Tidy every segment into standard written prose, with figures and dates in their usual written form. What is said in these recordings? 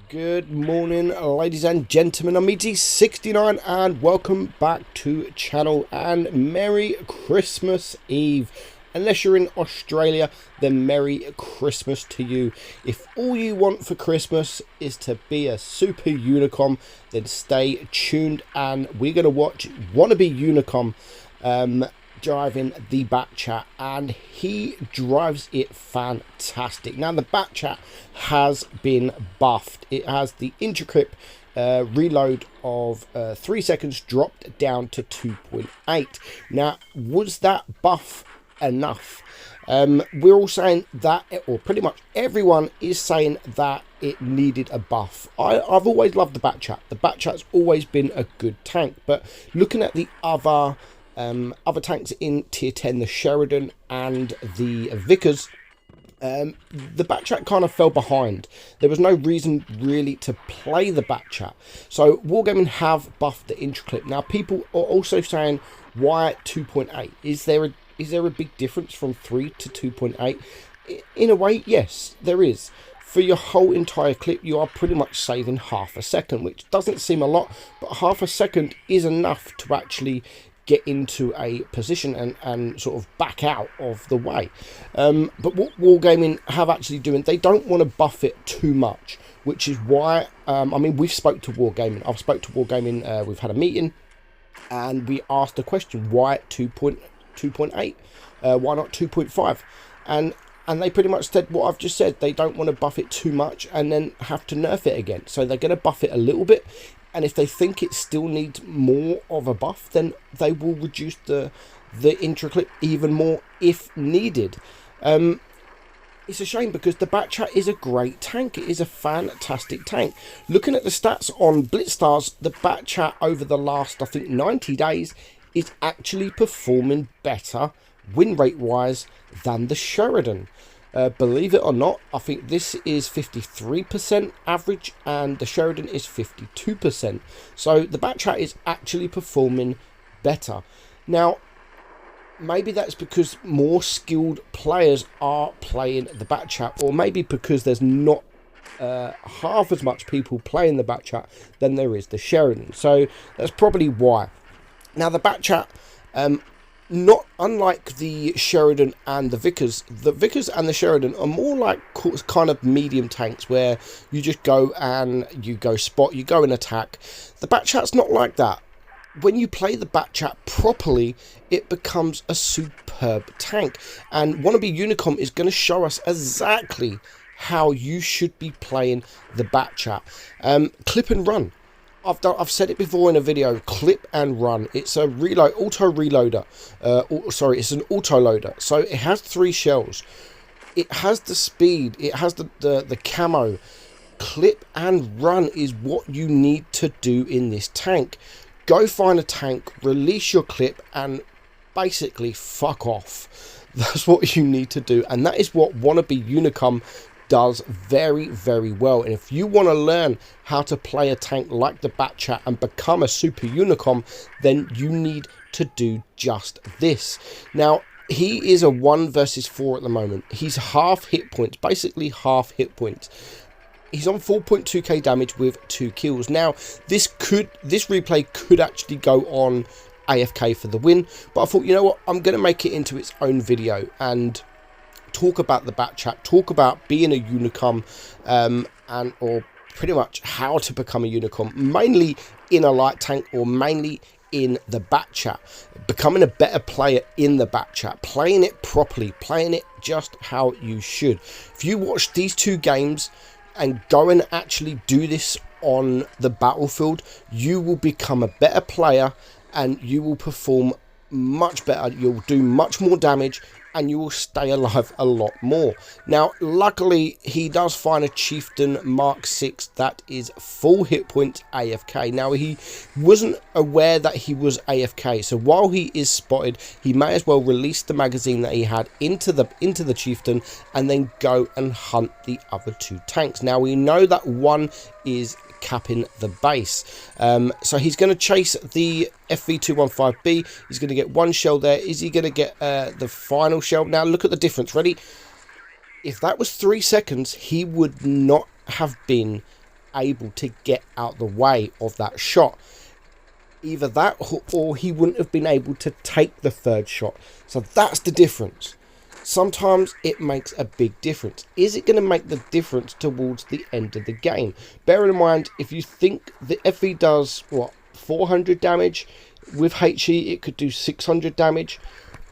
Good morning, ladies and gentlemen. I'm meadsy69 and welcome back to channel, and Merry Christmas Eve. Unless you're in Australia, then Merry Christmas to you. If all you want for Christmas is to be a super Unicum, then stay tuned and we're going to watch wannabeUnicum driving the batchat, and he drives it fantastic. Now the batchat has been buffed. It has the intricate reload of 3 seconds dropped down to 2.8. Now, was that buff enough? We're all saying that, or pretty much everyone is saying that it needed a buff. I've always loved the batchat. The batchat's always been a good tank, but looking at the other tanks in tier 10, the Sheridan and the Vickers, the batchat kind of fell behind. There was no reason really to play the batchat. So Wargaming have buffed the intraclip. Now people are also saying, why 2.8? Is there a big difference from 3 to 2.8? In a way, yes, there is. For your whole entire clip, you are pretty much saving half a second, which doesn't seem a lot, but half a second is enough to actually get into a position and sort of back out of the way. But what Wargaming have actually doing, they don't want to buff it too much, which is why, I mean, we've spoke to Wargaming. I've spoke to Wargaming, we've had a meeting, and we asked the question, why 2.8? Why not 2.5? And they pretty much said what I've just said. They don't want to buff it too much and then have to nerf it again. So they're going to buff it a little bit. And if they think it still needs more of a buff, then they will reduce the intraclip even more if needed. It's a shame because the batchat is a great tank. It is a fantastic tank. Looking at the stats on BlitzStars, the batchat over the last, I think, 90 days is actually performing better win rate wise than the Sheridan. Believe it or not, I think this is 53% average and the Sheridan is 52%. So the batchat is actually performing better. Now, maybe that's because more skilled players are playing the batchat, or maybe because there's not half as much people playing the batchat than there is the Sheridan. So that's probably why. Now the batchat, not unlike the Sheridan and the Vickers and the Sheridan are more like kind of medium tanks where you just go and you go spot, you go and attack. The batchat's not like that. When you play the batchat properly, it becomes a superb tank, and wannabeUnicum is going to show us exactly how you should be playing the batchat. Clip and run. I've said it before in a video. Clip and run. It's a auto reloader. It's an auto loader. So it has 3 shells. It has the speed. It has the camo. Clip and run is what you need to do in this tank. Go find a tank, release your clip, and basically fuck off. That's what you need to do, and that is what wannabeUnicum does very, very well. And if you want to learn how to play a tank like the batchat and become a super Unicum, then you need to do just this. Now, he is a 1 versus 4 at the moment. He's half hit points, basically half hit points. He's on 4.2k damage with 2 kills. Now, this replay could actually go on AFK for the win, but I thought, you know what, I'm going to make it into its own video and talk about the batchat, talk about being a Unicum, or pretty much how to become a Unicum, mainly in a light tank or mainly in the batchat, becoming a better player in the batchat, playing it properly, playing it just how you should. If you watch these 2 games and go and actually do this on the battlefield, you will become a better player and you will perform much better. You'll do much more damage and you will stay alive a lot more. Now, luckily, he does find a Chieftain Mark 6 that is full hit points AFK. Now, he wasn't aware that he was AFK, so while he is spotted, he may as well release the magazine that he had into the Chieftain and then go and hunt the other 2 tanks. Now, we know that one is capping the base, so he's going to chase the FV215B. He's going to get 1 shell there. Is he going to get the final shell? Now look at the difference. Ready? If that was 3 seconds, he would not have been able to get out the way of that shot. Either that, or he wouldn't have been able to take the third shot. So that's the difference. Sometimes it makes a big difference. Is it going to make the difference towards the end of the game? Bear in mind, if you think that if he does, 400 damage, with HE it could do 600 damage.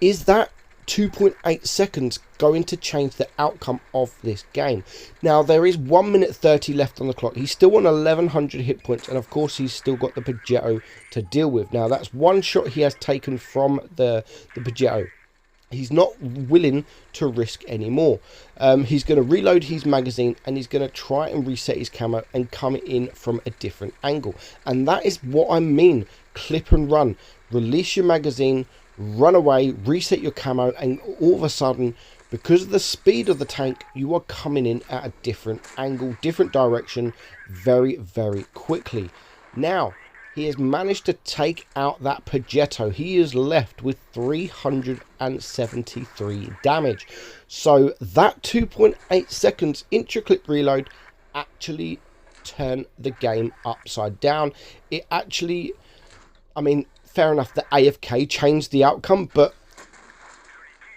Is that 2.8 seconds going to change the outcome of this game? Now, there is 1 minute 30 left on the clock. He's still on 1100 hit points, and of course he's still got the batchat to deal with. Now, that's one shot he has taken from the batchat. He's not willing to risk anymore. He's going to reload his magazine, and he's going to try and reset his camo and come in from a different angle. And that is what I mean. Clip and run. Release your magazine, run away, reset your camo, and all of a sudden, because of the speed of the tank, you are coming in at a different angle, different direction, very, very quickly. Now, he has managed to take out that batchat. He is left with 373 damage. So that 2.8 seconds intra-clip reload actually turned the game upside down. It actually, I mean, fair enough, the AFK changed the outcome, but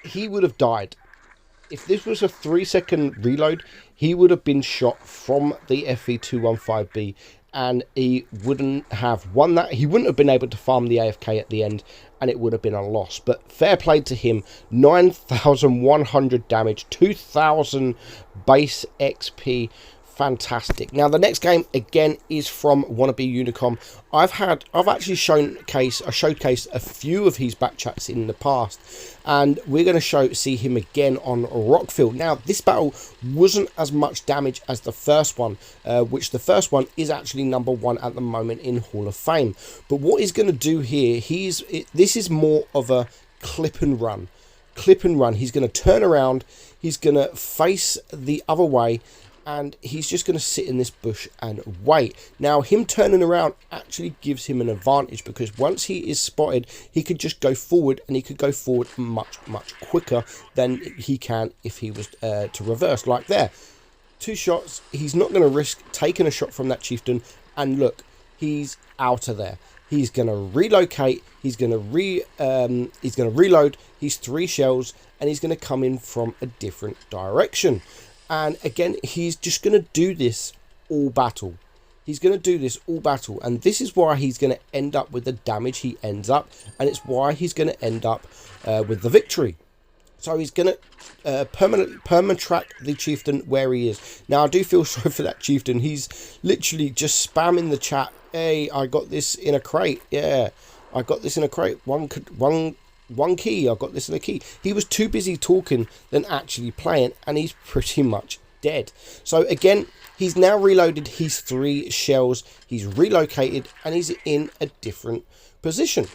he would have died. If this was a 3-second reload, he would have been shot from the FE215B, and he wouldn't have won that. He wouldn't have been able to farm the AFK at the end, and it would have been a loss. But fair play to him. 9,100 damage, 2,000 base XP. Fantastic. Now, the next game again is from wannabeUnicum. I've actually showcased a few of his batchats in the past, and we're going to see him again on Rockfield. Now, this battle wasn't as much damage as the first one, which the first one is actually number 1 at the moment in Hall of Fame. But what he's going to do here, this is more of a clip and run. Clip and run. He's going to turn around. He's going to face the other way, and he's just going to sit in this bush and wait. Now, him turning around actually gives him an advantage, because once he is spotted, he could just go forward, and he could go forward much, much quicker than he can if he was to reverse like there. 2 shots. He's not going to risk taking a shot from that chieftain, and look, he's out of there. He's going to relocate. He's going to reload his 3 shells, and he's going to come in from a different direction. And again, he's just going to do this all battle. He's going to do this all battle. And this is why he's going to end up with the damage he ends up. And it's why he's going to end up with the victory. So he's going to perma-track the chieftain where he is. Now, I do feel sorry for that chieftain. He's literally just spamming the chat. Hey, I got this in a crate. Yeah, I got this in a crate. One key, I've got this in a key. He was too busy talking than actually playing, and he's pretty much dead. So again, he's now reloaded his 3 shells, he's relocated, and he's in a different position.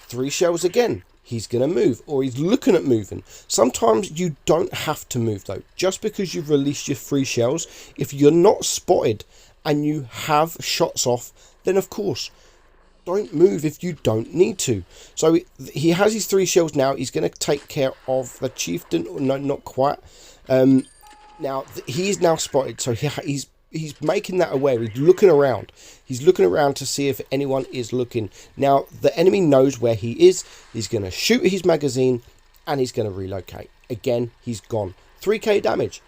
3 shells again. He's going to move, or he's looking at moving. Sometimes you don't have to move though. Just because you've released your 3 shells, if you're not spotted and you have shots off, then of course, don't move if you don't need to. So he has his 3 shells now. He's going to take care of the chieftain. No, not quite. Now he is now spotted, so he's making that aware. He's looking around. He's looking around to see if anyone is looking. Now the enemy knows where he is. He's going to shoot his magazine, and he's going to relocate. Again, he's gone. 3k damage.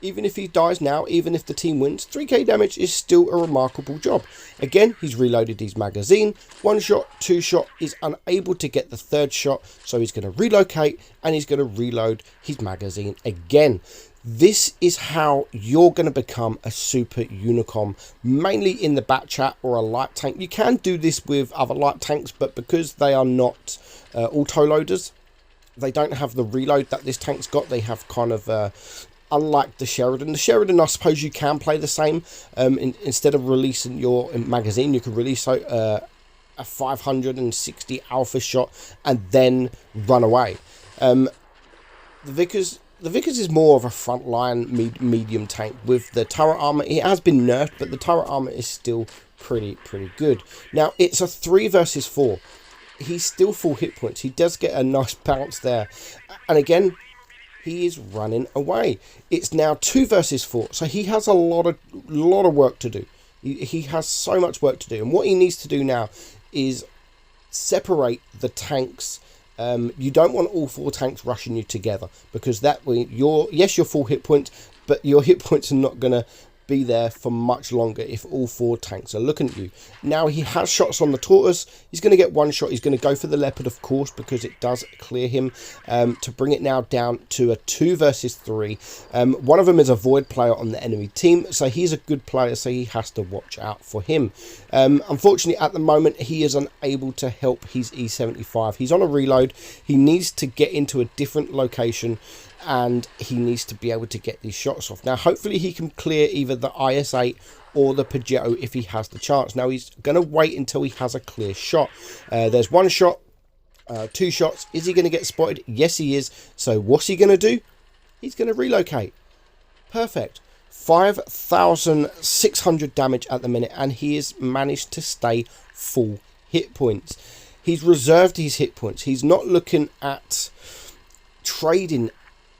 Even if he dies now, even if the team wins, 3k damage is still a remarkable job. Again, he's reloaded his magazine. 1 shot, 2 shot, is unable to get the 3rd shot. So he's going to relocate, and he's going to reload his magazine again. This is how you're going to become a super Unicum, mainly in the batchat or a light tank. You can do this with other light tanks, but because they are not auto-loaders, they don't have the reload that this tank's got. They have kind of... unlike the Sheridan. The Sheridan, I suppose you can play the same. Instead of releasing your magazine, you can release a 560 alpha shot and then run away. The Vickers is more of a frontline medium tank with the turret armor. It has been nerfed, but the turret armor is still pretty good. Now, it's a 3 versus 4. He's still full hit points. He does get a nice bounce there. And again, he is running away. It's now 2 versus 4, so he has a lot of work to do. He has so much work to do, and what he needs to do now is separate the tanks. You don't want all 4 tanks rushing you together, because that way you're full hit points, but your hit points are not going to be there for much longer if all 4 tanks are looking at you. Now he has shots on the tortoise. He's going to get 1 shot. He's going to go for the leopard, of course, because it does clear him, to bring it now down to a 2 versus 3. One of them is a void player on the enemy team, so he's a good player, so he has to watch out for him. Unfortunately, at the moment, he is unable to help his E75. He's on a reload. He needs to get into a different location, and he needs to be able to get these shots off. Now, hopefully he can clear either the IS-8 or the Pajero if he has the chance. Now, he's going to wait until he has a clear shot. There's 1 shot, 2 shots. Is he going to get spotted? Yes, he is. So what's he going to do? He's going to relocate. Perfect. 5,600 damage at the minute, and he has managed to stay full hit points. He's reserved his hit points. He's not looking at trading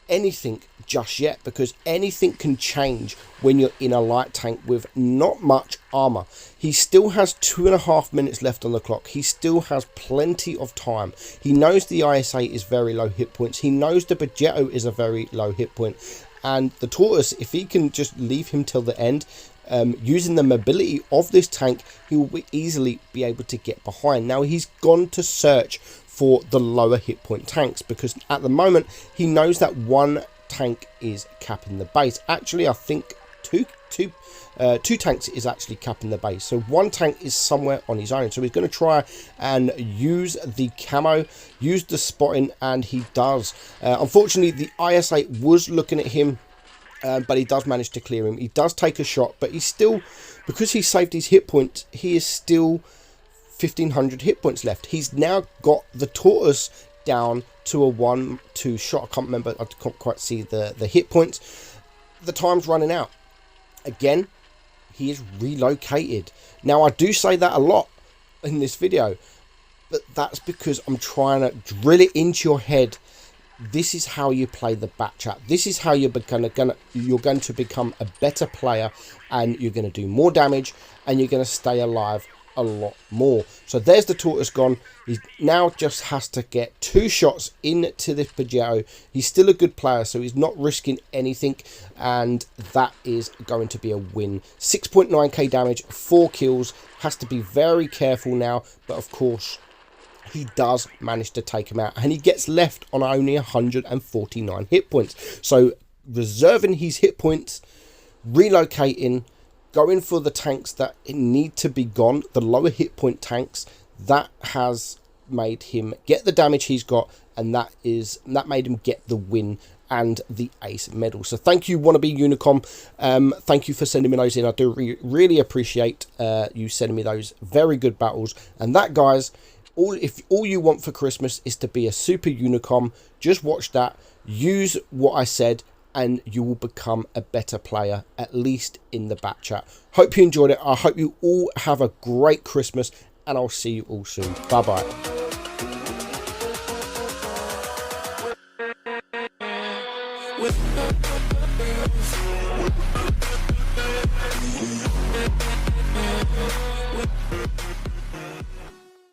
anything just yet, because anything can change when you're in a light tank with not much armor. He still has 2.5 minutes left on the clock. He still has plenty of time. He knows the IS-8 is very low hit points. He knows the Batchat is a very low hit point, and the tortoise, if he can just leave him till the end, using the mobility of this tank, he will easily be able to get behind. Now, he's gone to search for the lower hit point tanks, because at the moment he knows that 1 tank is capping the base. Actually, I think two tanks is actually capping the base, so 1 tank is somewhere on his own. So he's going to try and use the camo, use the spotting, and he does. Unfortunately, the IS-8 was looking at him, but he does manage to clear him. He does take a shot, but he's still, because he saved his hit points, he is still 1,500 hit points left. He's now got the tortoise down to a 1-2 shot. I can't remember, I can't quite see the hit points. The time's running out. Again, he is relocated. Now, I do say that a lot in this video, but that's because I'm trying to drill it into your head. This is how you play the batchat. This is how you're going to become a better player, and you're going to do more damage, and you're going to stay alive a lot more. So there's the tortoise gone. He now just has to get 2 shots into this Pajero. He's still a good player, so he's not risking anything, and that is going to be a win. 6.9k damage, 4 kills. Has to be very careful now, but of course he does manage to take him out, and he gets left on only 149 hit points. So reserving his hit points, relocating, going for the tanks that need to be gone, the lower hit point tanks, that has made him get the damage he's got, and that made him get the win and the ace medal. So thank you, wannabeUnicum. Thank you for sending me those in. I do really appreciate you sending me those very good battles. And that, guys, if all you want for Christmas is to be a super Unicum, just watch that, use what I said, and you will become a better player, at least in the batchat. Hope you enjoyed it. I hope you all have a great Christmas, and I'll see you all soon. Bye bye.